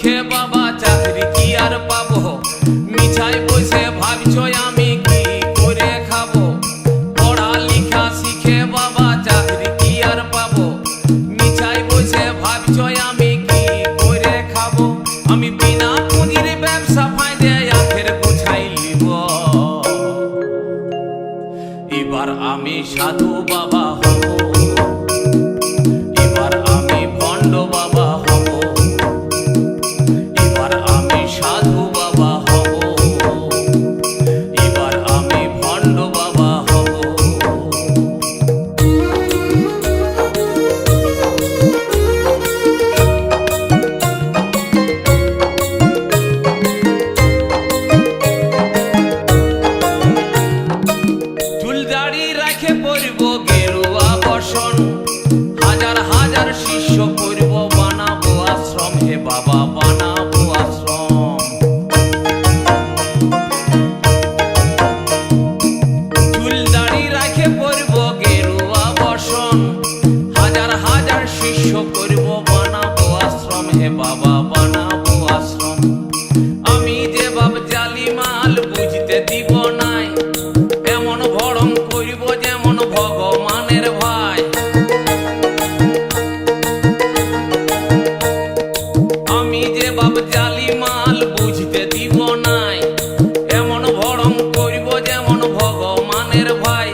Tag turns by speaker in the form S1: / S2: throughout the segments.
S1: শিখে বাবা চাকরি কি আর পাবো, মিছায় বসে ভাবছো আমি কি করে খাবো। পড়ালেখা শিখে বাবা চাকরি কি আর পাবো, মিছায় বসে ভাবছো আমি কি করে খাবো। আমি বিনা পুঁজির ব্যবসা ফাইদে আখের গুছাই লিব। এবার আমি সাধু বাবা হব, এবার আমি ভণ্ড বাবা হব, এবার আমি সাধু বাবা হব, এবার আমি ভণ্ড বাবা হব। চুল দাড়ি রাখে পরিব গেরুয়া বসন, হাজার হাজার শিষ্য করব বানাবো আশ্রম, হে বাবা বানাবো আশ্রম। চুল দাড়ি রাখে পরিব গেরুয়া বসন, হাজার হাজার শিষ্য করব বানাবো আশ্রম, হে বাবা বানাবো আশ্রম। আমি যে বাপ জালি মাল বুঝতে দিব নাই, এমন ভরম করিব যেমন ভগবানের ভাই। আমি যে বাপ জালি মাল বুঝতে দিব নাই, এমন ভরম করিব যেমন ভগবানের ভাই।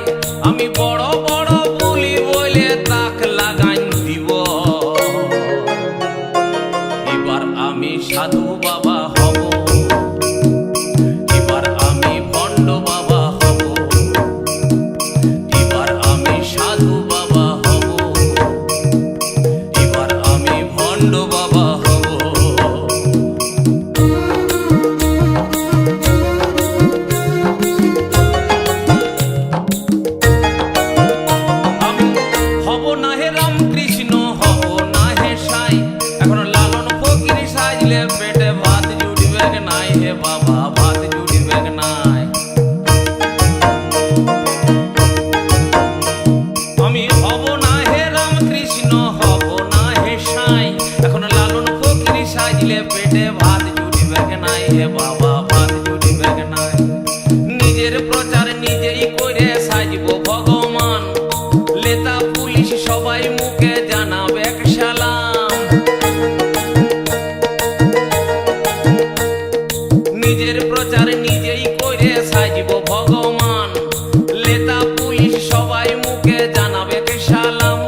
S1: আমি বড় বড় বলি বলে তাক লাগাই দিব। এবার আমি সাধু বাবা হব, এবার আমি ভণ্ড বাবা হব, এবার আমি সাধু বাবা হব, এবার আমি ভণ্ড বাবা হব। আমি হব না হে রামকৃষ্ণ, হব না হে সাই। এখন লালন ফকির সাজলে পেটে ভাত জুটবে নাই, হে বাবা ভাত জুটবে নাই। আমি হব না হে রামকৃষ্ণ, হব না হে সাই। এখন লালন ফকির সাজলে পেটে ভাত জুটবে নাই, হে বাবা ভাত জুটবে নাই। নিজের প্রচার নিজেই করে সাজব ভগবান, লেতা পুলিশ সবাই মুখে জানাবে সালাম। নিজের প্রচার নিজেই করে সাজব ভগবান, লেতা পুলিশ সবাই মুখে জানাবে সালাম।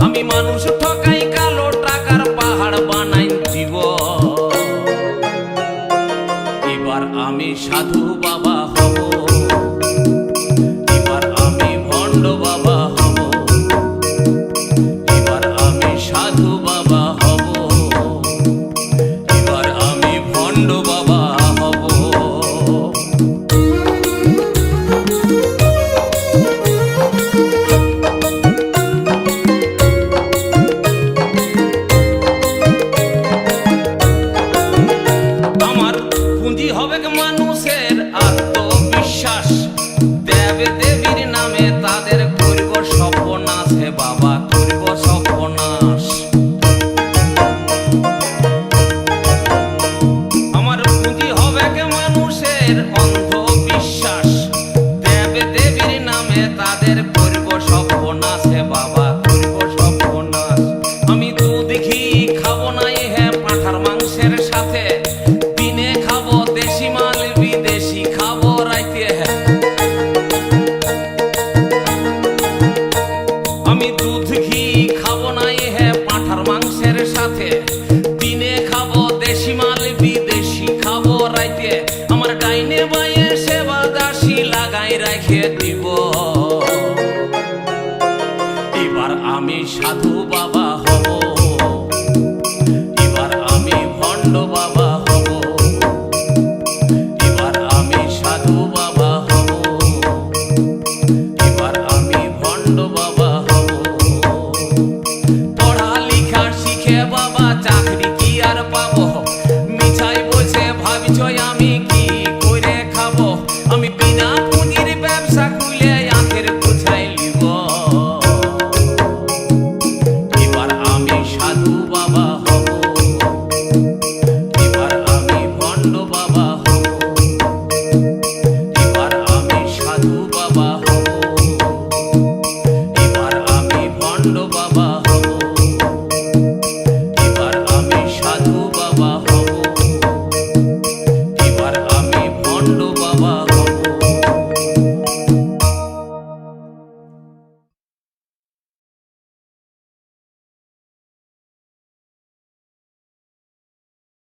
S1: আমি মানুষ ঠকাই কালো টাকার পাহাড় বানাই দিব। এবার আমি সাধু বাবা হব, এবার আমি ভণ্ড বাবা হব, এবার আমি সাধু বাবা হব, এবার আমি ভণ্ড বাবা হব। আমার পুঁজি হবে মানুষের আত্মবিশ্বাস, দেব দেবীর নামে তাদের করব সর্বনাশ, হে বাবা করব সর্বনাশ। আমার পুঁজি হবে মানুষের অন্ধবিশ্বাস, দেব দেবীর নামে তাদের করব সর্বনাশ, হে বাবা করব সর্বনাশ। আমি দুধ ঘি খাবো নাই হে পাঁঠার মাংসের সাথে, দিনে খাবো দেশি মাল বিদেশি খাবো রাইতে। আমি দুধ ঘি খাবো নাই হে পাঁঠার মাংসের সাথে, দিনে খাবো দেশি মাল বিদেশি খাবো রাইতে। আমার ডাইনে বাইয়ে সেবা দাসী লাগাই রেখে দিব। এবার আমি সাধু বাবা হব, এবার আমি ভণ্ড বাবা